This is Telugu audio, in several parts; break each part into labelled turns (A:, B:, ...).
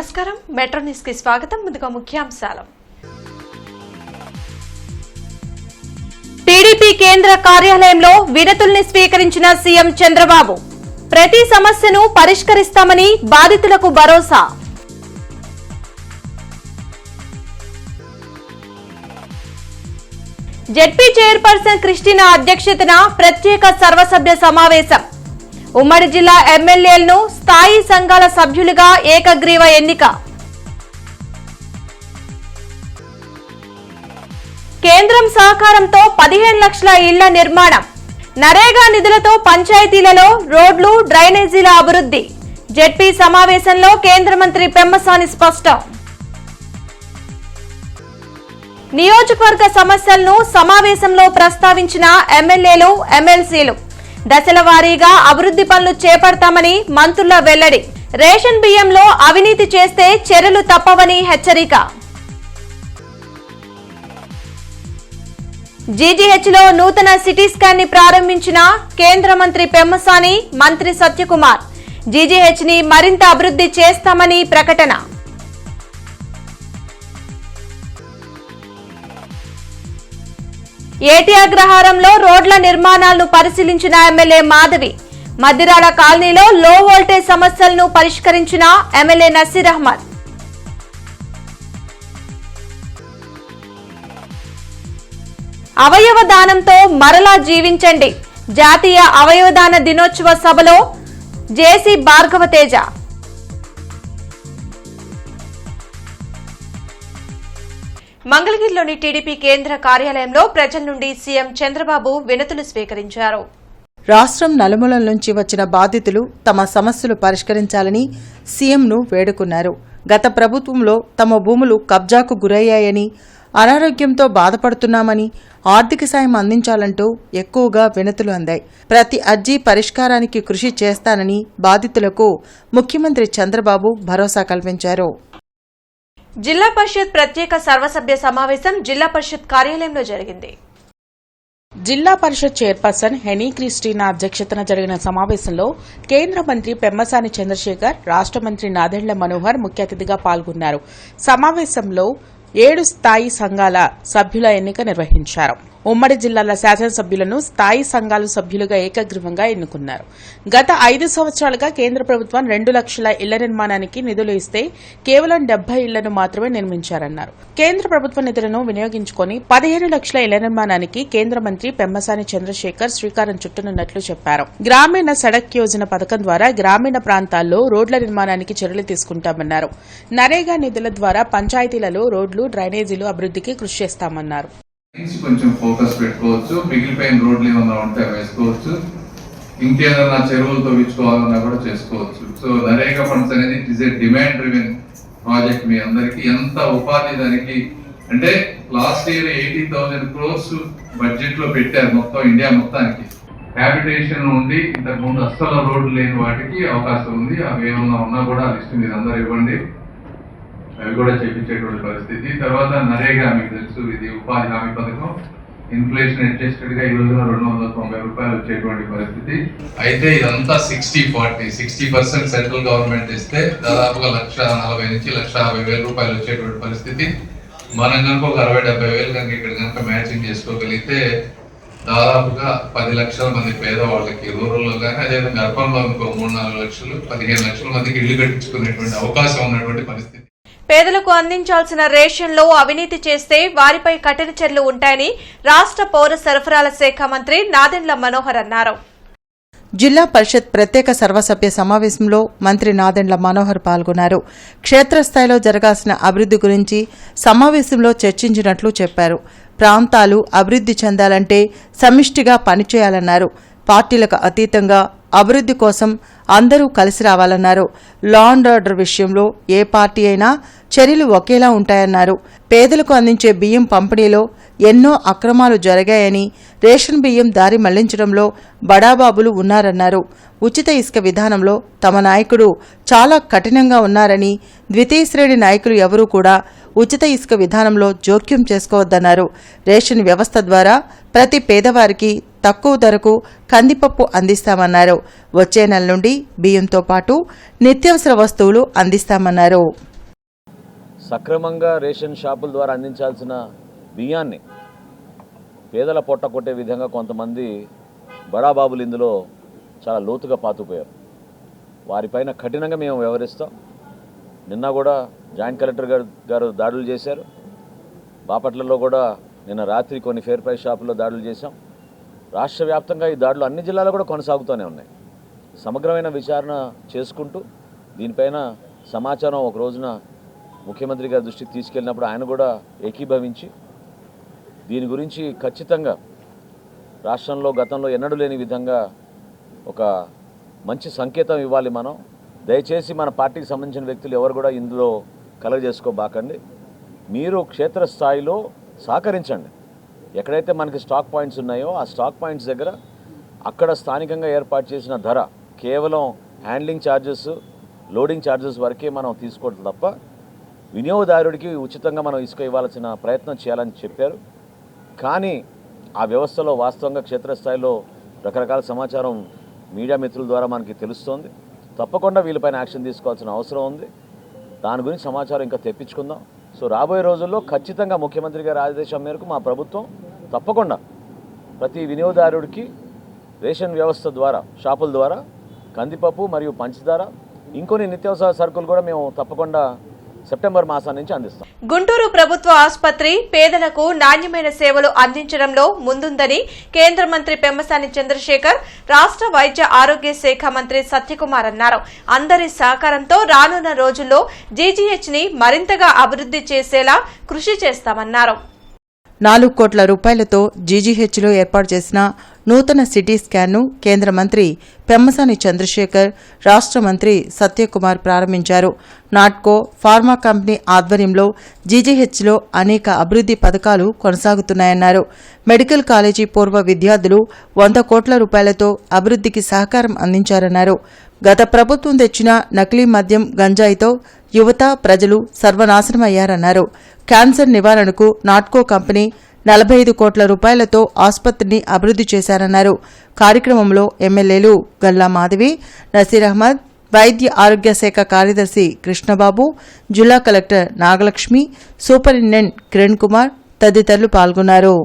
A: నమస్కారం మెట్రో న్యూస్ కి స్వాగతం. ముందుగా ముఖ్యాంశాలు. టీడీపీ కేంద్ర కార్యాలయంలో వినతుల్ని స్వీకరించిన సీఎం చంద్రబాబు ప్రతి సమస్యను పరిష్కరిస్తామని బాధితులకు భరోసా. జెడ్పీ చైర్పర్సన్ క్రిస్టినా అధ్యక్షతన ప్రత్యేక సర్వసభ్య సమావేశం. ఉమ్మడి జిల్లా ఎమ్మెల్యేలను స్థాయి సంఘాల సభ్యులుగా ఏకగ్రీవ ఎన్నిక. కేంద్రం సహకారంతో 15 లక్షల ఇళ్ల నిర్మాణం. నరేగా నిధులతో పంచాయతీలలో రోడ్లు డ్రైనేజీల అభివృద్ధి. జెడ్పీ సమావేశంలో కేంద్ర మంత్రి పెమ్మసాని స్పష్టం. నియోజకవర్గ సమస్యలను సమావేశంలో ప్రస్తావించిన ఎమ్మెల్యేలు ఎమ్మెల్సీలు దశల వారీగా అభివృద్ధి పనులు చేపడతామని మంత్రుల వెల్లడి. రేషన్ బియ్యంలో అవినీతి చేస్తే చర్యలు తప్పవని హెచ్చరిక. జీజీహెచ్లో నూతన సిటీ స్కాన్ ని ప్రారంభించిన కేంద్ర మంత్రి పెమ్మసాని, మంత్రి సత్యకుమార్. జీజీహెచ్ ని మరింత అభివృద్ధి చేస్తామని ప్రకటన. ఏటీ అగ్రహారంలో రోడ్ల నిర్మాణాలను పరిశీలించిన ఎమ్మెల్యే మాధవి. మద్దిరాల కాలనీలో లో వోల్టేజ్ సమస్యలను పరిష్కరించిన ఎమ్మెల్యే నసీర్ అహ్మద్. అవయవ దానంతో మరలా జీవించండి. జాతీయ అవయవదాన దినోత్సవ సభలో జేసీ భార్గవతేజ. మంగళగిరిలోని టీడీపీ కేంద్ర కార్యాలయంలో ప్రజల నుండి సీఎం చంద్రబాబు వినతులు స్వీకరించారు.
B: రాష్ట్రం నలుమూలల నుంచి వచ్చిన బాధితులు తమ సమస్యలు పరిష్కరించాలని సీఎంను వేడుకున్నారు. గత ప్రభుత్వంలో తమ భూములు కబ్జాకు గురయ్యాయని, అనారోగ్యంతో బాధపడుతున్నామని, ఆర్థిక సాయం అందించాలంటూ ఎక్కువగా వినతులు అందాయి. ప్రతి అర్జీ పరిష్కారానికి కృషి చేస్తానని బాధితులకు ముఖ్యమంత్రి చంద్రబాబు భరోసా కల్పించారు.
A: జిల్లా పరిషత్ ప్రత్యేక సర్వసభ్య సమావేశం జిల్లా పరిషత్ కార్యాలయంలో జరిగింది.
C: జిల్లా పరిషత్ చైర్పర్సన్ హెనీ క్రిస్టినా అధ్యక్షతన జరిగిన సమావేశంలో కేంద్ర మంత్రి పెమ్మసాని చంద్రశేఖర్, రాష్ట మంత్రి నాదెండ్ల మనోహర్ ముఖ్య అతిథిగా పాల్గొన్నారు. సమావేశంలో 7 స్థాయి సంఘాల సభ్యుల ఎన్నిక నిర్వహించారు. ఉమ్మడి జిల్లాల శాసనసభ్యులను స్థాయి సంఘాల సభ్యులుగా ఏకగ్రీవంగా ఎన్నుకున్నారు. గత 5 సంవత్సరాలుగా కేంద్ర ప్రభుత్వం 2 లక్షల ఇళ్ల నిర్మాణానికి నిధులు ఇస్తే కేవలం 70 ఇళ్లను మాత్రమే నిర్మించారన్నారు. కేంద్ర ప్రభుత్వ నిధులను వినియోగించుకుని 15 లక్షల ఇళ్ల నిర్మాణానికి కేంద్ర మంత్రి పెమ్మసాని చంద్రశేఖర్ శ్రీకారం చుట్టనున్నట్లు చెప్పారు. గ్రామీణ సడక్ యోజన పథకం ద్వారా గ్రామీణ ప్రాంతాల్లో రోడ్ల నిర్మాణానికి చర్యలు తీసుకుంటామన్నారు. నరేగా నిధుల ద్వారా పంచాయతీలలో రోడ్లు డ్రైనేజీలు అభివృద్ధికి కృషి చేస్తామన్నారు.
D: కొంచెం ఫోకస్ పెట్టుకోవచ్చు. మిగిలిపోయిన రోడ్లు ఏమన్నా ఉంటే వేసుకోవచ్చు. ఇంకేదన్నా చెరువులు తవ్వించుకోవాలన్నా కూడా చేసుకోవచ్చు. సో నరేగా ఫండ్స్ అనేది it is a demand driven project. మీ అందరికి ఎంత ఉపాధి దానికి అంటే లాస్ట్ ఇయర్ 80,000 crores బడ్జెట్ లో పెట్టారు మొత్తం ఇండియా మొత్తానికి. హ్యాబిటేషన్ నుండి ఇంతకు ముందు అస్సలు రోడ్లు లేని వాటికి అవకాశం ఉంది. అవి ఏమన్నా ఉన్నా కూడా లిస్ట్ మీరు అందరూ ఇవ్వండి, అవి కూడా చేపించేటువంటి పరిస్థితి. తర్వాత నరేగా మీకు తెలుసు, ఇది ఉపాధి హామీ పథకం. ఇన్ఫ్లేషన్ అడ్జస్టెడ్ గా ఈ రోజున 290 రూపాయలు వచ్చేటువంటి పరిస్థితి. అయితే ఇదంతా 60-40, 60% సెంట్రల్ గవర్నమెంట్ ఇస్తే దాదాపుగా 1,40,000 నుంచి 1,50,000 రూపాయలు వచ్చేటువంటి పరిస్థితి. మనం కనుక ఒక 60-70,000 కనుక ఇక్కడ కనుక మ్యాచింగ్ చేసుకోగలిగితే దాదాపుగా 10 లక్షల మంది పేదవాళ్ళకి రూరల్లో కానీ, అదేవిధంగా అర్బన్లో ఇంకో 3-4 లక్షలు 15 లక్షల మందికి ఇల్లు కట్టించుకునేటువంటి అవకాశం ఉన్నటువంటి పరిస్థితి.
A: పేదలకు అందించాల్సిన రేషన్లో అవినీతి చేస్తే వారిపై కఠిన చర్యలు ఉంటాయని రాష్ట్ర పౌర సరఫరాల శాఖ మంత్రి నాదెండ్ల మనోహర్ అన్నారు.
B: జిల్లా పరిషత్ ప్రత్యేక సర్వసభ్య సమావేశంలో మంత్రి నాదెండ్ల మనోహర్ పాల్గొన్నారు. క్షేత్రస్థాయిలో జరగాల్సిన అభివృద్ధి గురించి సమావేశంలో చర్చించినట్లు చెప్పారు. ప్రాంతాలు అభివృద్ధి చెందాలంటే సమిష్టిగా పనిచేయాలన్నారు. పార్టీలకు అతీతంగా అభివృద్ధి కోసం అందరూ కలిసి రావాలన్నారు. లా అండ్ ఆర్డర్ విషయంలో ఏ పార్టీ అయినా చర్యలు ఒకేలా ఉంటాయన్నారు. పేదలకు అందించే బియ్యం పంపిణీలో ఎన్నో అక్రమాలు జరిగాయని, రేషన్ బియ్యం దారి మళ్లించడంలో బడాబాబులు ఉన్నారన్నారు. ఉచిత ఇసుక విధానంలో తమ నాయకుడు చాలా కఠినంగా ఉన్నారని, ద్వితీయ శ్రేణి నాయకులు ఎవరూ కూడా ఉచిత ఇసుక విధానంలో జోక్యం చేసుకోవద్దన్నారు. రేషన్ వ్యవస్థ ద్వారా ప్రతి పేదవారికి తక్కువ ధరకు కందిపప్పు అందిస్తామన్నారు. వచ్చే నెల నుండి బియ్యంతో పాటు నిత్యావసర వస్తువులు అందిస్తామన్నారు.
E: సక్రమంగా రేషన్ షాపుల ద్వారా అందించాల్సిన బియ్యాన్ని పేదల పొట్ట కొట్టే విధంగా కొంతమంది బడాబాబులు ఇందులో చాలా లోతుగా పాతుకుపోయారు. వారిపైన కఠినంగా మేము వ్యవహరిస్తాం. నిన్న కూడా జాయింట్ కలెక్టర్ గారు దాడులు చేశారు. బాపట్లలో కూడా నిన్న రాత్రి కొన్ని ఫేర్ ప్రైస్ షాపుల్లో దాడులు చేశాం. రాష్ట్ర వ్యాప్తంగా ఈ దాడులు అన్ని జిల్లాల్లో కూడా కొనసాగుతూనే ఉన్నాయి. సమగ్రమైన విచారణ చేసుకుంటూ దీనిపైన సమాచారం ఒక రోజున ముఖ్యమంత్రి గారి దృష్టికి తీసుకెళ్ళినప్పుడు ఆయన కూడా ఏకీభవించి దీని గురించి ఖచ్చితంగా రాష్ట్రంలో గతంలో ఎన్నడూ లేని విధంగా ఒక మంచి సంకేతం ఇవ్వాలి. మనం దయచేసి మన పార్టీకి సంబంధించిన వ్యక్తులు ఎవరు కూడా ఇందులో కలగజేసుకోబాకండి. మీరు క్షేత్రస్థాయిలో సహకరించండి. ఎక్కడైతే మనకి స్టాక్ పాయింట్స్ ఉన్నాయో ఆ స్టాక్ పాయింట్స్ దగ్గర అక్కడ స్థానికంగా ఏర్పాటు చేసిన ధర కేవలం హ్యాండ్లింగ్ ఛార్జెస్, లోడింగ్ ఛార్జెస్ వరకే మనం తీసుకోవడం తప్ప వినియోగదారుడికి ఉచితంగా మనం ఇసుక ఇవ్వాల్సిన ప్రయత్నం చేయాలని చెప్పారు. కానీ ఆ వ్యవస్థలో వాస్తవంగా క్షేత్రస్థాయిలో రకరకాల సమాచారం మీడియా మిత్రుల ద్వారా మనకి తెలుస్తోంది. తప్పకుండా వీళ్ళపైన యాక్షన్ తీసుకోవాల్సిన అవసరం ఉంది. దాని గురించి సమాచారం ఇంకా తెప్పించుకుందాం. సో రాబోయే రోజుల్లో ఖచ్చితంగా ముఖ్యమంత్రి గారి ఆదేశం మేరకు మా ప్రభుత్వం తప్పకుండా ప్రతి వినియోగదారుడికి రేషన్ వ్యవస్థ ద్వారా, షాపుల ద్వారా కందిపప్పు మరియు పంచదార, ఇంకొన్ని నిత్యావసర సరుకులు కూడా మేము తప్పకుండా సెప్టెంబర్ మాసం నుంచి అందిస్తాం.
A: గుంటూరు ప్రభుత్వ ఆసుపత్రి పేదలకు నాణ్యమైన సేవలు అందించడంలో ముందుందని కేంద్ర మంత్రి పెమ్మసాని చంద్రశేఖర్, రాష్ట్ర వైద్య ఆరోగ్య శాఖ మంత్రి సత్యకుమార్ అన్నారు. అందరి సహకారంతో రానున్న రోజుల్లో జీజీహెచ్ ని మరింతగా అభివృద్ధి చేసేలా కృషి చేస్తామన్నారు.
B: 4 కోట్ల రూపాయలతో జీజీహెచ్లో ఏర్పాటు చేసిన నూతన సిటీ స్కాన్ను కేంద్ర మంత్రి పెమ్మసాని చంద్రశేఖర్, రాష్ట్ర మంత్రి సత్యకుమార్ ప్రారంభించారు. నాట్కో ఫార్మా కంపెనీ ఆధ్వర్యంలో జీజీహెచ్లో అనేక అభివృద్ధి పథకాలు కొనసాగుతున్నాయన్నారు. మెడికల్ కాలేజీ పూర్వ విద్యార్థులు 100 కోట్ల రూపాయలతో అభివృద్ధికి సహకారం అందించారన్నారు. గత ప్రభుత్వం తెచ్చిన నకిలీ మద్యం, గంజాయితో యువత, ప్రజలు సర్వనాశనమయ్యారన్నారు. క్యాన్సర్ నివారణకు నాట్కో కంపెనీ 45 కోట్ల రూపాయలతో ఆసుపత్రిని అభివృద్ధి చేశారన్నారు. కార్యక్రమంలో ఎమ్మెల్యేలు గల్లా మాధవి, నసీర్ అహ్మద్, వైద్య ఆరోగ్య శాఖ కార్యదర్శి కృష్ణబాబు, జిల్లా కలెక్టర్ నాగలక్ష్మి, సూపరింటెండెంట్ కిరణ్ కుమార్ తదితరులు పాల్గొన్నారు.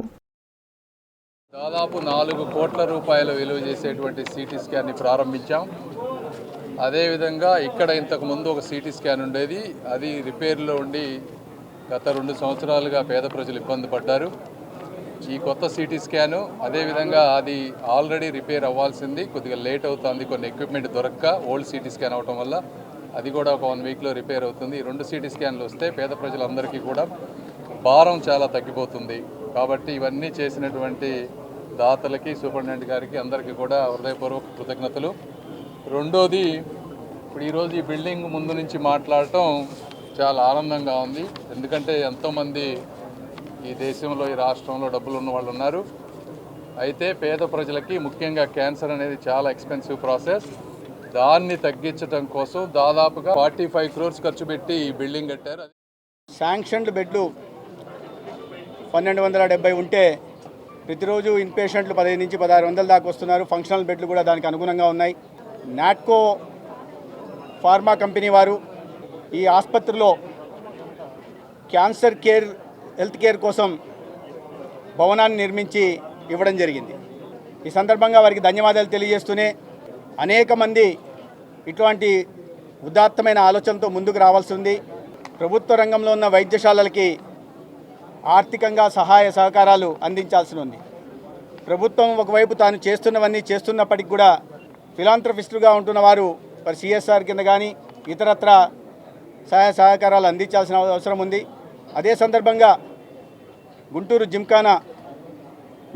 F: దాదాపు 4 కోట్ల రూపాయలు విలువ చేసేటువంటి సిటీ స్కాన్ని ప్రారంభించాం. అదేవిధంగా ఇక్కడ ఇంతకుముందు ఒక సిటీ స్కాన్ ఉండేది, అది రిపేర్లో ఉండి గత 2 సంవత్సరాలుగా పేద ప్రజలు ఇబ్బంది పడ్డారు. ఈ కొత్త సిటీ స్కాను అదేవిధంగా అది ఆల్రెడీ రిపేర్ అవ్వాల్సింది, కొద్దిగా లేట్ అవుతుంది, కొన్ని ఎక్విప్మెంట్ దొరక్క ఓల్డ్ సిటీ స్కాన్ అవటం వల్ల అది కూడా ఒక 1 వీక్లో రిపేర్ అవుతుంది. ఈ 2 సిటీ స్కాన్లు వస్తే పేద ప్రజలందరికీ కూడా భారం చాలా తగ్గిపోతుంది. కాబట్టి ఇవన్నీ చేసినటువంటి దాతలకి, సూపరింటెండెంట్ గారికి అందరికీ కూడా హృదయపూర్వక కృతజ్ఞతలు. రెండోది, ఇప్పుడు ఈరోజు ఈ బిల్డింగ్ ముందు నుంచి మాట్లాడటం చాలా ఆనందంగా ఉంది. ఎందుకంటే ఎంతోమంది ఈ దేశంలో, ఈ రాష్ట్రంలో డబ్బులు ఉన్న వాళ్ళు ఉన్నారు. అయితే పేద ప్రజలకి ముఖ్యంగా క్యాన్సర్ అనేది చాలా ఎక్స్పెన్సివ్ ప్రాసెస్. దాన్ని తగ్గించడం కోసం దాదాపుగా 45 crores ఖర్చు పెట్టి ఈ బిల్డింగ్ కట్టారు.
G: శాంక్షన్డ్ బెడ్లు 1270 ఉంటే ప్రతిరోజు ఇన్పేషెంట్లు 15 నుంచి 1600 దాకా వస్తున్నారు. ఫంక్షనల్ బెడ్లు కూడా దానికి అనుగుణంగా ఉన్నాయి. నాట్కో ఫార్మా కంపెనీ వారు ఈ ఆసుపత్రిలో క్యాన్సర్ కేర్, హెల్త్ కేర్ కోసం భవనాన్ని నిర్మించి ఇవ్వడం జరిగింది. ఈ సందర్భంగా వారికి ధన్యవాదాలు తెలియజేస్తూనే అనేక మంది ఇటువంటి ఉదాత్తమైన ఆలోచనతో ముందుకు రావాల్సి ఉంది. ప్రభుత్వ రంగంలో ఉన్న వైద్యశాలలకి ఆర్థికంగా సహాయ సహకారాలు అందించాల్సి ఉంది. ప్రభుత్వం ఒకవైపు తాను చేస్తున్నవన్నీ చేస్తున్నప్పటికీ కూడా ఫిలాంథ్రఫిస్టులుగా ఉంటున్న వారు మరి సిఎస్ఆర్ కింద కానీ ఇతరత్ర సహాయ సహకారాలు అందించాల్సిన అవసరం ఉంది. అదే సందర్భంగా Guntur Gymkhana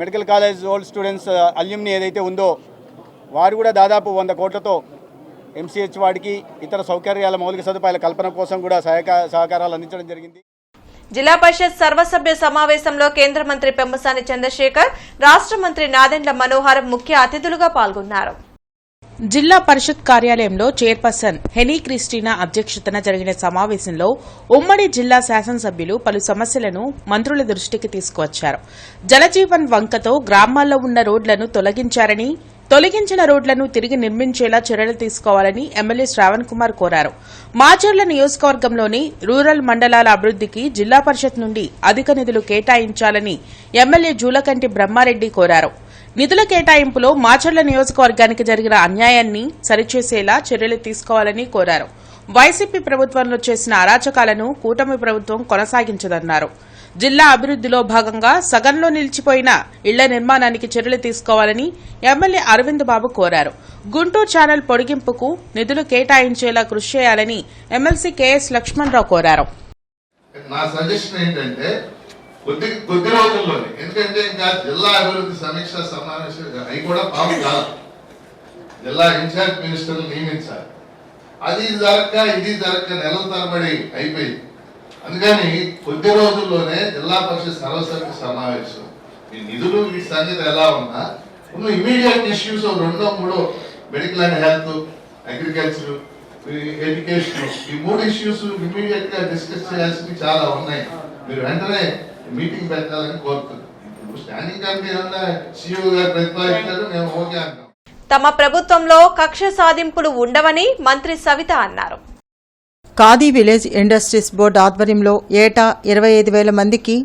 G: medical college old students alumni ఏదైతే ఉందో వారు కూడా దాదాపు 100 కోట్లతో ఎంసీహెచ్ వాడికి ఇతర సౌకర్యాల మౌలిక సదుపాయాల కల్పన కోసం కూడా సహకారాలు అందించడం జరిగింది.
A: జిల్లా పరిషత్ సర్వసభ్య సమావేశంలో కేంద్ర మంత్రి పెమ్మసాని చంద్రశేఖర్, రాష్ట్ర మంత్రి నాదెండ్ల మనోహర్ ముఖ్య అతిథులుగా పాల్గొన్నారు.
C: జిల్లా పరిషత్ కార్యాలయంలో చైర్పర్సన్ హెనీ క్రిస్టినా అధ్యక్షతన జరిగిన సమావేశంలో ఉమ్మడి జిల్లా శాసనసభ్యులు పలు సమస్యలను మంత్రుల దృష్టికి తీసుకువచ్చారు. జలజీవన్ వంకతో గ్రామాల్లో ఉన్న రోడ్లను తొలగించారని, తొలగించిన రోడ్లను తిరిగి నిర్మించేలా చర్యలు తీసుకోవాలని ఎమ్మెల్యే శ్రావణ్ కుమార్ కోరారు. మాచర్ల నియోజకవర్గంలోని రూరల్ మండలాల అభివృద్దికి జిల్లా పరిషత్ నుండి అధిక నిధులు కేటాయించాలని ఎమ్మెల్యే జూలకంటి బ్రహ్మారెడ్డి కోరారు. నిధుల కేటాయింపులో మాచర్ల నియోజకవర్గానికి జరిగిన అన్యాయాన్ని సరిచేసేలా చర్యలు తీసుకోవాలని కోరారు. వైసీపీ ప్రభుత్వంలో చేసిన అరాచకాలను కూటమి ప్రభుత్వం కొనసాగించదన్నారు. జిల్లా అభివృద్దిలో భాగంగా సగంలో నిలిచిపోయిన ఇళ్ల నిర్మాణానికి చర్యలు తీసుకోవాలని ఎమ్మెల్యే అరవింద్ బాబు కోరారు. గుంటూరు ఛానల్ పొడిగింపుకు నిధులు కేటాయించేలా కృషి చేయాలని ఎమ్మెల్సీ కెఎస్ లక్ష్మణరావు కోరారు.
H: నా సజెషన్ ఏంటంటే కొద్ది రోజుల్లోనే, ఎందుకంటే ఇంకా జిల్లా అభివృద్ధి సమీక్ష సమావేశం అవి కూడా పాపం కాదు, జిల్లా ఇన్ఛార్జ్ మినిస్టర్లు నియమించాలి. అది ఇది జరగక నెలల తరబడి అయిపోయింది. అందుకని కొద్ది రోజుల్లోనే జిల్లా పరిషత్ సర్వసభ్య సమావేశం, ఈ నిధులు ఈ సంగతి ఎలా ఉన్నా immediate issues 2-3 medical and health, agriculture, education, ఈ 3 ఇష్యూస్ ఇమీడియట్ గా డిస్కస్ చేయాల్సినవి చాలా ఉన్నాయి. మీరు వెంటనే మీటింగ్ పెట్టాలని కోరుతున్నాను. స్టాండింగ్ కమిటీ ఏమన్నా సీఈఓ గారు ప్రతిపాదించారు, మేము ఓకే అంటాం.
A: తమ ప్రభుత్వంలో కక్ష సాధింపులు ఉండవని మంత్రి సవిత అన్నారు.
B: ఖాదీ విలేజ్ ఇండస్ట్రీస్ బోర్డు ఆధ్వర్యంలో ఏటా 25,000 మందికి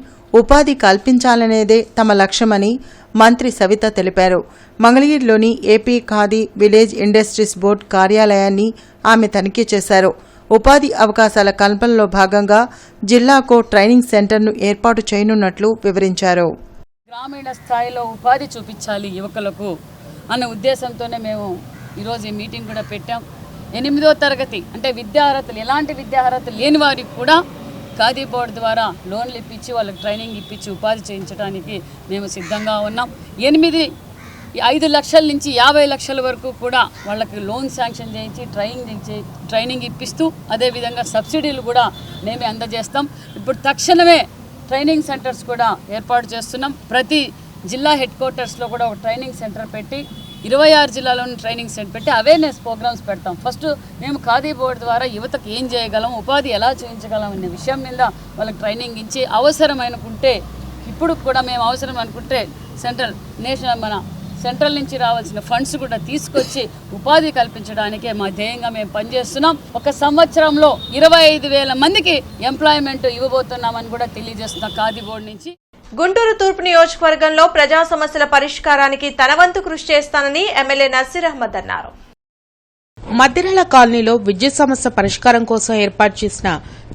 B: ఉపాధి కల్పించాలనేదే తమ లక్ష్యమని మంత్రి సవిత తెలిపారు. మంగళగిరిలోని AP Khadi village industries board కార్యాలయాన్ని ఆమె తనిఖీ చేశారు. ఉపాధి అవకాశాల కల్పనలో భాగంగా జిల్లాకు ట్రైనింగ్ సెంటర్ను ఏర్పాటు చేయనున్నట్లు వివరించారు.
I: గ్రామీణ స్థాయిలో ఉపాధి చూపించాలి యువకులకు అన్న ఉద్దేశంతోనే మేము ఈరోజు ఈ మీటింగ్ కూడా పెట్టాం. 8వ తరగతి అంటే విద్యార్హతలు, ఎలాంటి విద్యార్హతలు లేని వారికి కూడా ఖాదీ బోర్డు ద్వారా లోన్లు ఇప్పించి వాళ్ళకి ట్రైనింగ్ ఇప్పించి ఉపాధి చేయించడానికి మేము సిద్ధంగా ఉన్నాం. 5 లక్షల నుంచి 50 లక్షల వరకు కూడా వాళ్ళకి లోన్ శాంక్షన్ చేయించి ట్రైనింగ్ ఇప్పిస్తూ అదేవిధంగా సబ్సిడీలు కూడా మేమే అందజేస్తాం. ఇప్పుడు తక్షణమే ట్రైనింగ్ సెంటర్స్ కూడా ఏర్పాటు చేస్తున్నాం. ప్రతి జిల్లా హెడ్ క్వార్టర్స్లో కూడా ఒక ట్రైనింగ్ సెంటర్ పెట్టి 26 జిల్లాలోని ట్రైనింగ్ సెంటర్ పెట్టి అవేర్నెస్ ప్రోగ్రామ్స్ పెడతాం. ఫస్ట్ మేము ఖాదీ బోర్డు ద్వారా యువతకు ఏం చేయగలం, ఉపాధి ఎలా చేయించగలం అనే విషయం మీద వాళ్ళకి ట్రైనింగ్ ఇచ్చి అవసరమనుకుంటే, ఇప్పుడు కూడా మేము అవసరం అనుకుంటే సెంట్రల్ నుంచి రావాల్సిన ఫండ్స్ కూడా తీసుకొచ్చి ఉపాధి కల్పించడానికే మా ధ్యేయంగా మేము పనిచేస్తున్నాం. ఒక సంవత్సరంలో 25,000 మందికి ఎంప్లాయ్మెంట్ ఇవ్వబోతున్నామని కూడా తెలియజేస్తున్నాం ఖాదీ బోర్డు నుంచి.
A: గుంటూరు తూర్పు నియోజకవర్గంలో ప్రజా సమస్యల పరిష్కారానికి తన వంతు కృషి చేస్తానని ఎమ్మెల్యే నసీర్ అహ్మద్ అన్నారు.
C: మద్దిరాల కాలనీలో విద్యుత్ సమస్య పరిష్కారం కోసం ఏర్పాటు చేసిన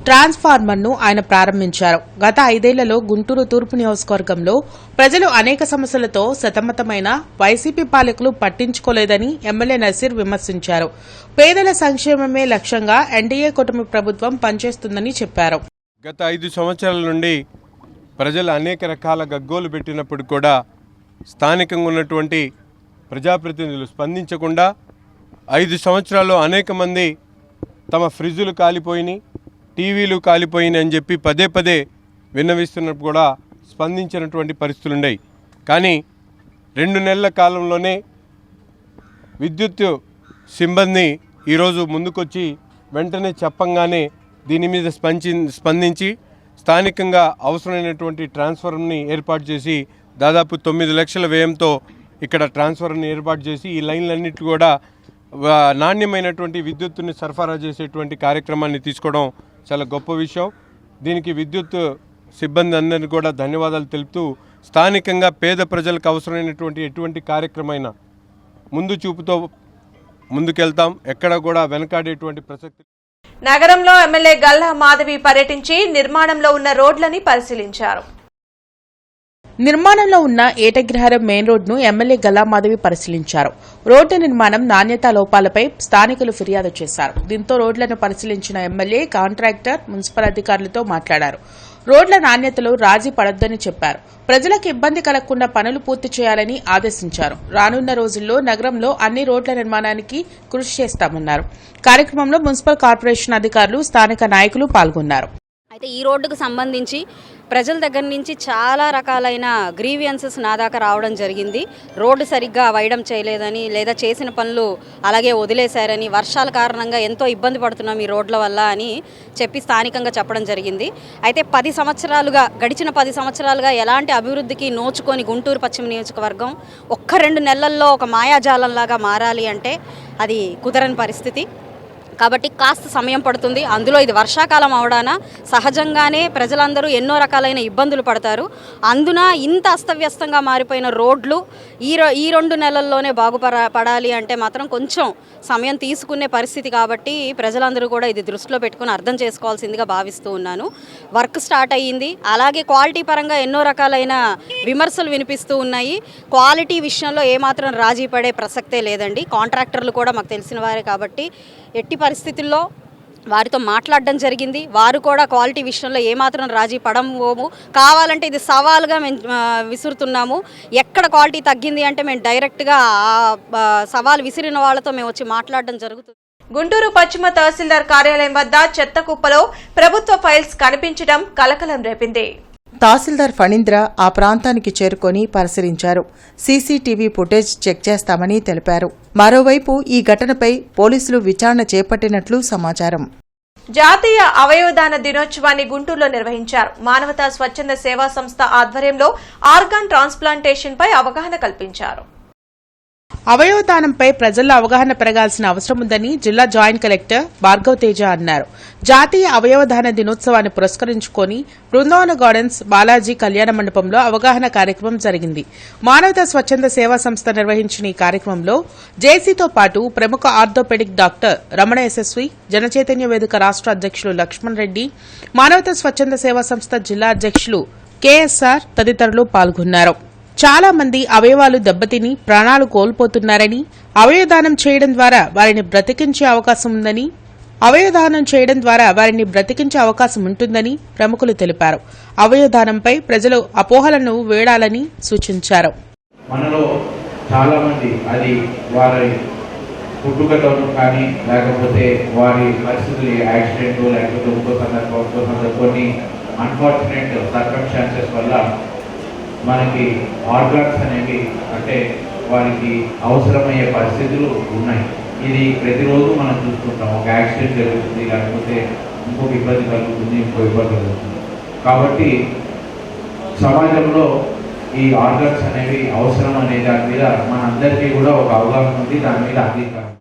C: ట్రాన్స్ఫార్మర్ను ఆయన ప్రారంభించారు. గత 5 ఏళ్లలో గుంటూరు తూర్పు నియోజకవర్గంలో ప్రజలు అనేక సమస్యలతో సతమతమైన వైసీపీ పాలకులు పట్టించుకోలేదని ఎమ్మెల్యే నసీర్ విమర్శించారు. పేదల సంక్షేమమే లక్ష్యంగా ఎన్డీఏ కూటమి ప్రభుత్వం పనిచేస్తుందని చెప్పారు.
J: గత 5 సంవత్సరాల నుండి ప్రజలు అనేక రకాల గగ్గోలు పెట్టినప్పుడు కూడా స్థానికంగా ఉన్నటువంటి ప్రజాప్రతినిధులు స్పందించకుండా 5 సంవత్సరాల్లో అనేక మంది తమ ఫ్రిడ్జులు కాలిపోయినాయి, టీవీలు కాలిపోయినాయి అని చెప్పి పదే విన్నవిస్తున్నప్పుడు కూడా స్పందించినటువంటి పరిస్థితులు ఉన్నాయి. కానీ 2 నెలల కాలంలోనే విద్యుత్ సిబ్బంది ఈరోజు ముందుకొచ్చి వెంటనే చెప్పంగానే దీని మీద స్పందించి స్థానికంగా అవసరమైనటువంటి ట్రాన్స్ఫార్మర్ని ఏర్పాటు చేసి దాదాపు 9 లక్షల వ్యయంతో ఇక్కడ ట్రాన్స్ఫార్మర్ని ఏర్పాటు చేసి ఈ లైన్లన్నిటి కూడా నాణ్యమైనటువంటి విద్యుత్తుని సరఫరా చేసేటువంటి కార్యక్రమాన్ని తీసుకోవడం చాలా గొప్ప విషయం. దీనికి విద్యుత్ సిబ్బంది అందరినీ కూడా ధన్యవాదాలు తెలుపుతూ స్థానికంగా పేద ప్రజలకు అవసరమైనటువంటి ఎటువంటి కార్యక్రమైనా ముందు చూపుతో ముందుకెళ్తాం, ఎక్కడ కూడా వెనకాడేటువంటి ప్రసక్తి.
A: నగరంలో ఎమ్మెల్యే గల్లా మాధవి పర్యటించి నిర్మాణంలో ఉన్న రోడ్లని పరిశీలించారు.
C: నిర్మాణంలో ఉన్న ఏటగ్రహారం మెయిన్ రోడ్ను ఎమ్మెల్యే గల్లా మాధవి పరిశీలించారు. రోడ్డు నిర్మాణం నాణ్యతా లోపాలపై స్థానికులు ఫిర్యాదు చేశారు. దీంతో రోడ్లను పరిశీలించిన ఎమ్మెల్యే కాంట్రాక్టర్, మున్సిపల్ అధికారులతో మాట్లాడారు. రోడ్ల నాణ్యతలో రాజీ పడొద్దని చెప్పారు. ప్రజలకు ఇబ్బంది కలగకుండా పనులు పూర్తి చేయాలని ఆదేశించారు. రానున్న రోజుల్లో నగరంలో అన్ని రోడ్ల నిర్మాణానికి కృషి చేస్తామన్నారు. కార్యక్రమంలో మున్సిపల్ కార్పొరేషన్ అధికారులు, స్థానిక నాయకులు పాల్గొన్నారు.
K: అయితే ఈ రోడ్డుకు సంబంధించి ప్రజల దగ్గర నుంచి చాలా రకాలైన గ్రీవియన్సెస్ నా దాకా రావడం జరిగింది. రోడ్డు సరిగ్గా వేయడం చేయలేదని, లేదా చేసిన పనులు అలాగే వదిలేశారని, వర్షాల కారణంగా ఎంతో ఇబ్బంది పడుతున్నాం ఈ రోడ్ల వల్ల అని చెప్పి స్థానికంగా చెప్పడం జరిగింది. అయితే గడిచిన 10 సంవత్సరాలుగా ఎలాంటి అభివృద్ధికి నోచుకొని గుంటూరు పశ్చిమ నియోజకవర్గం 1-2 నెలల్లో ఒక మాయాజాలంలాగా మారాలి అంటే అది కుదరని పరిస్థితి. కాబట్టి కాస్త సమయం పడుతుంది. అందులో ఇది వర్షాకాలం అవడాన సహజంగానే ప్రజలందరూ ఎన్నో రకాలైన ఇబ్బందులు పడతారు. అందున ఇంత అస్తవ్యస్తంగా మారిపోయిన రోడ్లు ఈ 2 నెలల్లోనే బాగుపడాలి అంటే మాత్రం కొంచెం సమయం తీసుకునే పరిస్థితి. కాబట్టి ప్రజలందరూ కూడా ఇది దృష్టిలో పెట్టుకుని అర్థం చేసుకోవాల్సిందిగా భావిస్తూ ఉన్నాను. వర్క్ స్టార్ట్ అయ్యింది. అలాగే క్వాలిటీ పరంగా ఎన్నో రకాలైన విమర్శలు వినిపిస్తూ ఉన్నాయి. క్వాలిటీ విషయంలో ఏమాత్రం రాజీ పడే ప్రసక్తే లేదండి. కాంట్రాక్టర్లు కూడా మాకు తెలిసిన వారే కాబట్టి ఎట్టి పరిస్థితుల్లో వారితో మాట్లాడడం జరిగింది. వారు కూడా క్వాలిటీ విషయంలో ఏమాత్రం రాజీ పడము, కావాలంటే ఇది సవాలుగా మేము విసురుతున్నాము. ఎక్కడ క్వాలిటీ తగ్గింది అంటే మేము డైరెక్ట్గా సవాల్ విసిరిన వాళ్ళతో మేము వచ్చి మాట్లాడడం జరుగుతుంది.
A: గుంటూరు పశ్చిమ తహసీల్దార్ కార్యాలయం వద్ద చెత్త కుప్పలో ప్రభుత్వ ఫైల్స్ కనిపించడం కలకలం రేపింది.
B: తహసీల్దార్ ఫణీంద్ర ఆ ప్రాంతానికి చేరుకొని పరిశీలించారు. సీసీటీవీ ఫుటేజ్ చెక్ చేస్తామని తెలిపారు. మరోవైపు ఈ ఘటనపై పోలీసులు విచారణ చేపట్టినట్లు సమాచారం.
A: జాతీయ అవయవదాన దినోత్సవాన్ని గుంటూరులో నిర్వహించారు. మానవతా స్వచ్ఛంద సేవా సంస్థ ఆధ్వర్యంలో ఆర్గాన్ ట్రాన్స్ప్లాంటేషన్ పై అవగాహన కల్పించారు.
C: అవయవదానంపై ప్రజల్లో అవగాహన పెరగాల్సిన అవసరం ఉందని జిల్లా జాయింట్ కలెక్టర్ భార్గవ్ తేజ అన్నారు. జాతీయ అవయవదాన దినోత్సవాన్ని పురస్కరించుకొని బృందావన గార్డెన్స్ బాలాజీ కళ్యాణ మండపంలో అవగాహన కార్యక్రమం జరిగింది. మానవతా స్వచ్ఛంద సేవా సంస్థ నిర్వహించిన ఈ కార్యక్రమంలో జేసీతో పాటు ప్రముఖ ఆర్థోపెడిక్ డాక్టర్ రమణ యశస్వి, జనచైతన్య వేదిక రాష్ట్ర అధ్యక్షులు లక్ష్మణ్ రెడ్డి, మానవతా స్వచ్ఛంద సేవా సంస్థ జిల్లా అధ్యక్షులు కేఎస్ఆర్ తదితరులు పాల్గొన్నారు. చాలా మంది అవయవాలు దెబ్బతిని ప్రాణాలు కోల్పోతున్నారని, అవయవదానం చేయడం ద్వారా వారిని బ్రతికించే అవకాశం ఉంటుందని ప్రముఖులు తెలిపారు. అవయవదానంపై ప్రజలు అపోహలను వేడాలని సూచించారు.
L: మనలో చాలా మంది అది వారి పుట్టుకతోనూ కానీ లేకపోతే వారి పరిస్థితులు యాక్సిడెంట్ లేకపోతే ఇంకో సందర్భం కొన్ని అన్ఫార్చునేట్ సర్కమ్స్టాన్సెస్ వల్ల మనకి ఆర్గాన్స్ అనేవి అంటే వారికి అవసరమయ్యే పరిస్థితులు ఉన్నాయి. ఇది ప్రతిరోజు మనం చూస్తుంటాం. ఒక యాక్సిడెంట్ జరుగుతుంది, లేకపోతే ఇంకొక ఇబ్బంది కలుగుతుంది. కాబట్టి సమాజంలో ఈ ఆర్గాన్స్ అనేవి అవసరం అనే దాని మీద మనందరికీ కూడా ఒక అవగాహన ఉంది. దాని మీద అంగీకారం.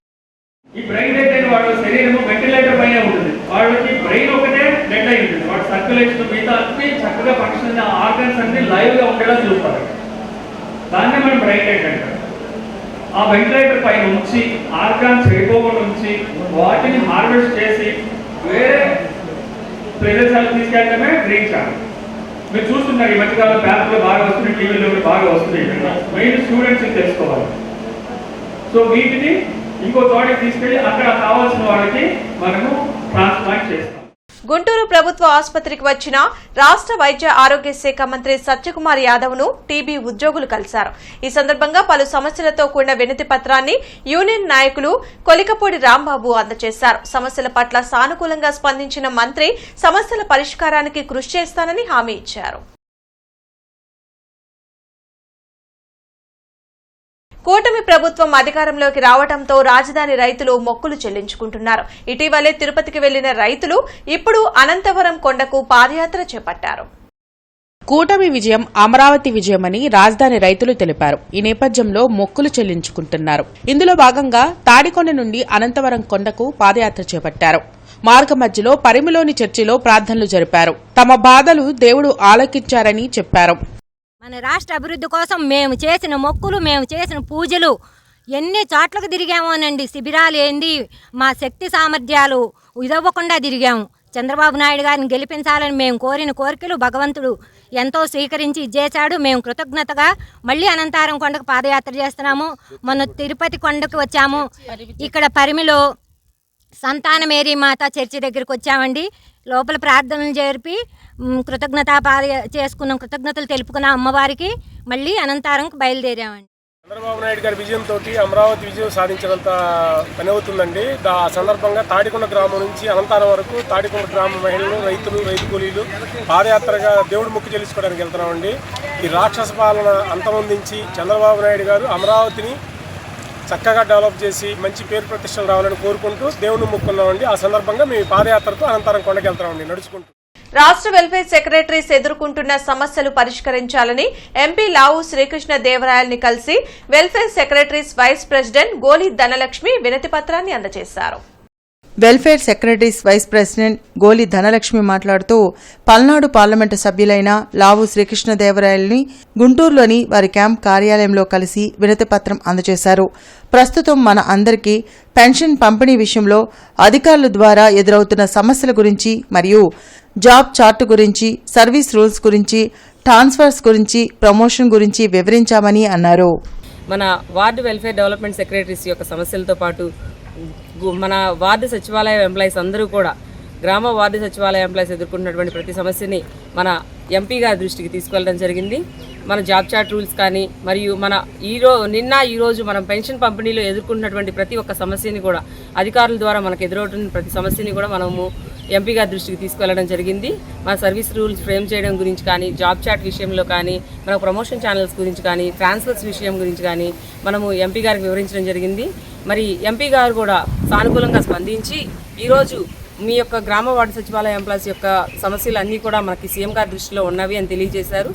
M: ఈ బ్రెయిన్ డెడ్ అయిన వాడు శరీరము వెంటిలేటర్ పైన ఉంటుంది. వాళ్ళకి బ్రెయిన్ ఒకటే డెడ్ అయి ఉంటుంది. వాడు సర్క్యులేషన్ మిగతా అన్ని చక్కగా ఫంక్షన్ ఆర్గన్స్ అన్ని లైవ్ గా ఉండేలా చూస్తారు. దాన్నే మనం బ్రెయిన్ డెడ్ అంటారు. ఆ వెంటిలేటర్ పైన ఉంచి ఆర్గాన్స్ వెళ్ళిపోకుండా ఉంచి వాటిని హార్వెస్ట్ చేసి వేరే ప్రదేశాలకు తీసుకెళ్ళడమే బ్రెయిన్ ఛానల్. మీరు చూస్తున్నారు ఈ మధ్యకాలం పేపర్లో బాగా వస్తుంది, టీవీలో బాగా వస్తుంది. మెయిన్ స్టూడెంట్స్ తెలుసుకోవాలి. సో వీటిని ఇంకో చోటకి తీసుకెళ్లి అక్కడ కావాల్సిన వాళ్ళకి మనము ట్రాన్స్ప్లాంట్ చేస్తాం.
A: గుంటూరు ప్రభుత్వ ఆసుపత్రికి వచ్చిన రాష్ట్ర వైద్య ఆరోగ్య శాఖ మంత్రి సత్యకుమార్ యాదవ్ ను టీబీ ఉద్యోగులు కలిశారు. ఈ సందర్భంగా పలు సమస్యలతో కూడిన వినతి పత్రాన్ని యూనియన్ నాయకులు కొలికపూడి రాంబాబు అందజేశారు. సమస్యల పట్ల సానుకూలంగా స్పందించిన మంత్రి సమస్యల పరిష్కారానికి కృషి చేస్తానని హామీ ఇచ్చారు. కూటమి ప్రభుత్వం అధికారంలోకి రావడంతో రాజధాని రైతులు మొక్కులు చెల్లించుకుంటున్నారు. ఇటీవలే తిరుపతికి వెళ్లిన రైతులు ఇప్పుడు అనంతవరం కొండకు పాదయాత్ర చేపట్టారు.
C: కూటమి విజయం అమరావతి విజయమని రాజధాని రైతులు తెలిపారు. ఈ నేపథ్యంలో మొక్కులు చెల్లించుకుంటున్నారు. ఇందులో భాగంగా తాడికొండ నుండి అనంతవరం కొండకు పాదయాత్ర చేపట్టారు. మార్గ మధ్యలో పరిమిలోని చర్చిలో ప్రార్థనలు జరిపారు. తమ బాధలు దేవుడు ఆలకించారని చెప్పారు.
N: మన రాష్ట్ర అభివృద్ధి కోసం మేము చేసిన మొక్కులు, మేము చేసిన పూజలు ఎన్ని చోట్లకు తిరిగామోనండి. శిబిరాలు ఏంది, మా శక్తి సామర్థ్యాలు ఇదవ్వకుండా తిరిగాము. చంద్రబాబు నాయుడు గారిని గెలిపించాలని మేము కోరిన కోరికలు భగవంతుడు ఎంతో స్వీకరించి చేశాడు. మేము కృతజ్ఞతగా మళ్ళీ అనంతవరం కొండకు పాదయాత్ర చేస్తున్నాము. మొన్న తిరుపతి కొండకు వచ్చాము. ఇక్కడ పరిమిలో సంతాన మేరీ మాత చర్చి దగ్గరికి వచ్చామండి. లోపల ప్రార్థనలు జరిపి కృతజ్ఞతలు తెలుపుకున్న అమ్మవారికి మళ్ళీ అనంతవరంకి బయలుదేరామండి.
M: చంద్రబాబు నాయుడు గారి విజయంతో అమరావతి విజయం సాధించినంత పని అవుతుందండి. ఆ సందర్భంగా తాడికొండ గ్రామం నుంచి అనంతారం వరకు తాడికొండ గ్రామ మహిళలు, రైతులు, రైతు కూలీలు పాదయాత్రగా దేవుడి మొక్కు చెల్లించుకోవడానికి వెళ్తున్నామండి. ఈ రాక్షస పాలన అంతమొందించి చంద్రబాబు నాయుడు గారు అమరావతిని చక్కగా డెవలప్ చేసి మంచి పేరు ప్రతిష్టలు రావాలని కోరుకుంటూ దేవుడిని మొక్కున్నామండి. ఆ సందర్భంగా మేము పాదయాత్రతో అనంతరం కొండకి వెళ్తామండి నడుచుకుంటూ.
A: రాష్ట్ర వెల్ఫేర్ సెక్రటరీస్ ఎదుర్కొంటున్న సమస్యలు పరిష్కరించాలని ఎంపీ లావు శ్రీకృష్ణ దేవరాయల్ని కలిసి వెల్ఫేర్ సెక్రటరీస్ వైస్ ప్రెసిడెంట్ గోలి ధనలక్ష్మి వినతి పత్రాన్ని అందజేశారు.
B: వెల్ఫేర్ సెక్రటరీస్ వైస్ ప్రెసిడెంట్ గోలి ధనలక్ష్మి మాట్లాడుతూ పల్నాడు పార్లమెంటు సభ్యులైన లావు శ్రీకృష్ణదేవరాయల్ని గుంటూరులోని వారి క్యాంప్ కార్యాలయంలో కలిసి వినతిపత్రం అందజేశారు. ప్రస్తుతం మన అందరికీ పెన్షన్ పంపిణీ విషయంలో అధికారుల ద్వారా ఎదురవుతున్న సమస్యల గురించి మరియు జాబ్ చార్ట్ గురించి, సర్వీస్ రూల్స్ గురించి, ట్రాన్స్ఫర్స్ గురించి, ప్రమోషన్ గురించి వివరించామని అన్నారు.
O: మన వార్డు వెల్ఫేర్ డెవలప్మెంట్ సెక్రటరీస్ యొక్క సమస్యలతో పాటు మన వార్డు సచివాలయ ఎంప్లాయీస్ అందరూ కూడా గ్రామ వార్డు సచివాలయ ఎంప్లాయీస్ ఎదుర్కొంటున్నటువంటి ప్రతి సమస్యని మన ఎంపీ గారి దృష్టికి తీసుకెళ్లడం జరిగింది. మన జాబ్ చార్ట్ రూల్స్ కానీ మరియు మన ఈరోజు మనం పెన్షన్ పంపిణీలో ఎదుర్కొంటున్నటువంటి ప్రతి ఒక్క సమస్యని కూడా అధికారుల ద్వారా మనకు ఎదురవుతున్న ప్రతి సమస్యని కూడా మనము ఎంపీ గారి దృష్టికి తీసుకెళ్లడం జరిగింది. మన సర్వీస్ రూల్స్ ఫ్రేమ్ చేయడం గురించి కానీ, జాబ్ చార్ట్ విషయంలో కానీ, మన ప్రమోషన్ ఛానల్స్ గురించి కానీ, ట్రాన్స్ఫర్స్ విషయం గురించి కానీ మనము ఎంపీ గారికి వివరించడం జరిగింది. మరి ఎంపీ గారు కూడా సానుకూలంగా స్పందించి ఈరోజు మీ యొక్క గ్రామ వార్డు సచివాలయ ఎంప్లాయీస్ యొక్క సమస్యలు అన్నీ కూడా మనకి సీఎం గారి దృష్టిలో ఉన్నవి అని తెలియజేశారు.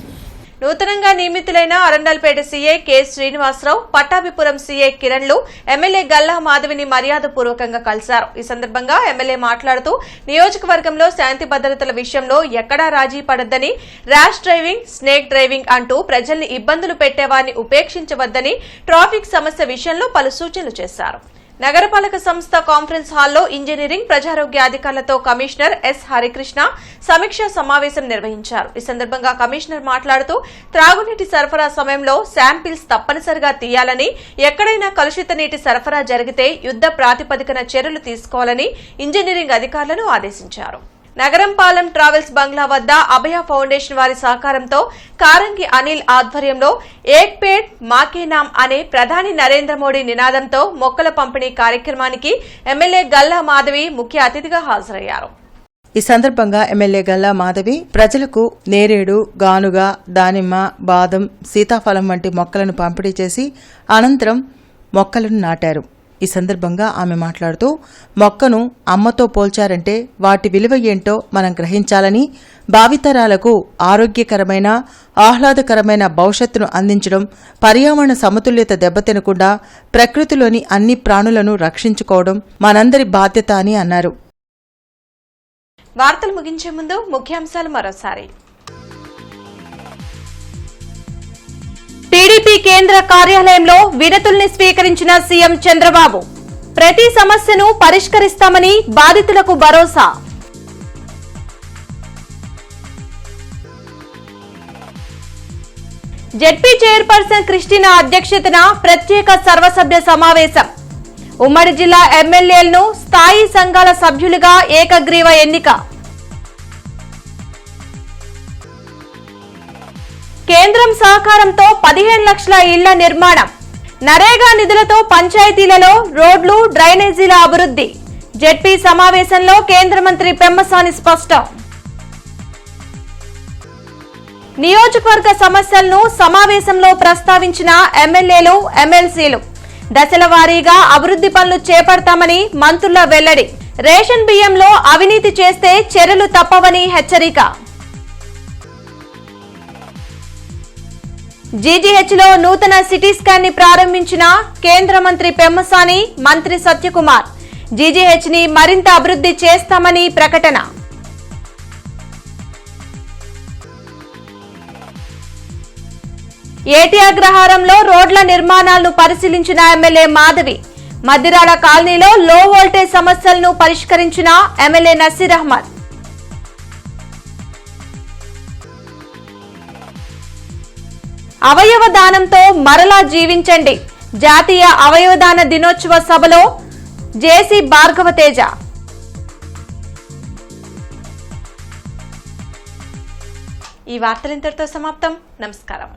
A: నూతనంగా నియమితులైన Arundelpet CI K Srinivasarao, Pattabhipuram CI కిరణ్లు ఎమ్మెల్యే గల్లా మాధవిని మర్యాదపూర్వకంగా కలిశారు. ఈ సందర్భంగా ఎమ్మెల్యే మాట్లాడుతూ నియోజకవర్గంలో శాంతి భద్రతల విషయంలో ఎక్కడా రాజీ పడొద్దని, ర్యాష్ డ్రైవింగ్, స్నేక్ డ్రైవింగ్ అంటూ ప్రజల్ని ఇబ్బందులు పెట్టేవారిని ఉపేక్షించవద్దని, ట్రాఫిక్ సమస్య విషయంలో పలు సూచనలు చేశారు. నగరపాలక సంస్థ కాన్ఫరెన్స్ హాల్లో ఇంజనీరింగ్, ప్రజారోగ్య అధికారులతో కమిషనర్ ఎస్ హరికృష్ణ సమీక్షా సమావేశం నిర్వహించారు. ఈ సందర్భంగా కమిషనర్ మాట్లాడుతూ త్రాగునీటి సరఫరా సమయంలో శాంపిల్స్ తప్పనిసరిగా తీయాలని, ఎక్కడైనా కలుషిత నీటి సరఫరా జరిగితే యుద్ధ ప్రాతిపదికన చర్యలు తీసుకోవాలని ఇంజనీరింగ్ అధికారులను ఆదేశించారు. నగరంపాలెం ట్రావెల్స్ బంగ్లా వద్ద అభయ ఫౌండేషన్ వారి సహకారంతో కారంగి అనిల్ ఆధ్వర్యంలో ఏక్ పేడ్ మాకే నామ్ అనే ప్రధాని నరేంద్ర మోడీ నినాదంతో మొక్కల పంపిణీ కార్యక్రమానికి ఎమ్మెల్యే గల్లా మాధవి ముఖ్య అతిథిగా హాజరయ్యారు.
B: ఈ సందర్భంగా ఎమ్మెల్యే గల్లా మాధవి ప్రజలకు నేరేడు, గానుగ, దానిమ్మ, బాదం, సీతాఫలం వంటి మొక్కలను పంపిణీ చేసి అనంతరం మొక్కలను నాటారు. ఈ సందర్భంగా ఆమె మాట్లాడుతూ మొక్కను అమ్మతో పోల్చారంటే వాటి విలువ ఏంటో మనం గ్రహించాలని, భావితరాలకు ఆరోగ్యకరమైన, ఆహ్లాదకరమైన భవిష్యత్తును అందించడం, పర్యావరణ సమతుల్యత దెబ్బతినకుండా ప్రకృతిలోని అన్ని ప్రాణులను రక్షించుకోవడం మనందరి బాధ్యత అని అన్నారు.
A: వార్తలు ముగించే ముందు ముఖ్యాంశాలు మరోసారి. టీడీపీ కేంద్ర కార్యాలయంలో వినతుల్ని స్వీకరించిన సీఎం చంద్రబాబు, ప్రతి సమస్యను పరిష్కరిస్తామని బాధితులకు భరోసా. జెడ్పీ చైర్పర్సన్ క్రిస్టినా అధ్యక్షతన ప్రత్యేక సర్వసభ్య సమావేశం. ఉమ్మడి జిల్లా ఎమ్మెల్యేలను స్థాయి సంఘాల సభ్యులుగా ఏకగ్రీవ ఎన్నిక. కేంద్రం సహకారంతో 15 లక్షల ఇళ్ల నిర్మాణం. నరేగా నిధులతో పంచాయతీలలో రోడ్లు, డ్రైనేజీల అభివృద్ధి. జెడ్పీ సమావేశంలో కేంద్ర మంత్రి పెమ్మసాని స్పష్టం. నియోజకవర్గ సమస్యలను సమావేశంలో ప్రస్తావించిన ఎమ్మెల్యేలు, ఎమ్మెల్సీలు. దశల వారీగా అభివృద్ధి పనులు చేపడతామని మంత్రుల వెల్లడి. రేషన్ బియ్యంలో అవినీతి చేస్తే చర్యలు తప్పవని హెచ్చరిక. జీజీహెచ్లో నూతన సిటీ స్కాన్ ని ప్రారంభించిన కేంద్ర మంత్రి పెమ్మసాని, మంత్రి సత్యకుమార్. జీజీహెచ్ ని మరింత అభివృద్ధి చేస్తామని ప్రకటన. ఏటీ అగ్రహారంలో రోడ్ల నిర్మాణాలను పరిశీలించిన ఎమ్మెల్యే మాధవి. మద్దిరాడ కాలనీలో లో వోల్టేజ్ సమస్యలను పరిష్కరించిన ఎమ్మెల్యే నసీర్ అహ్మద్. అవయవ దానంతో మరలా జీవించండి. జాతీయ అవయవదాన దినోత్సవ సభలో జేసీ భార్గవ తేజ. ఈ వార్తలు ఇంతటితో సమాప్తం. నమస్కారం.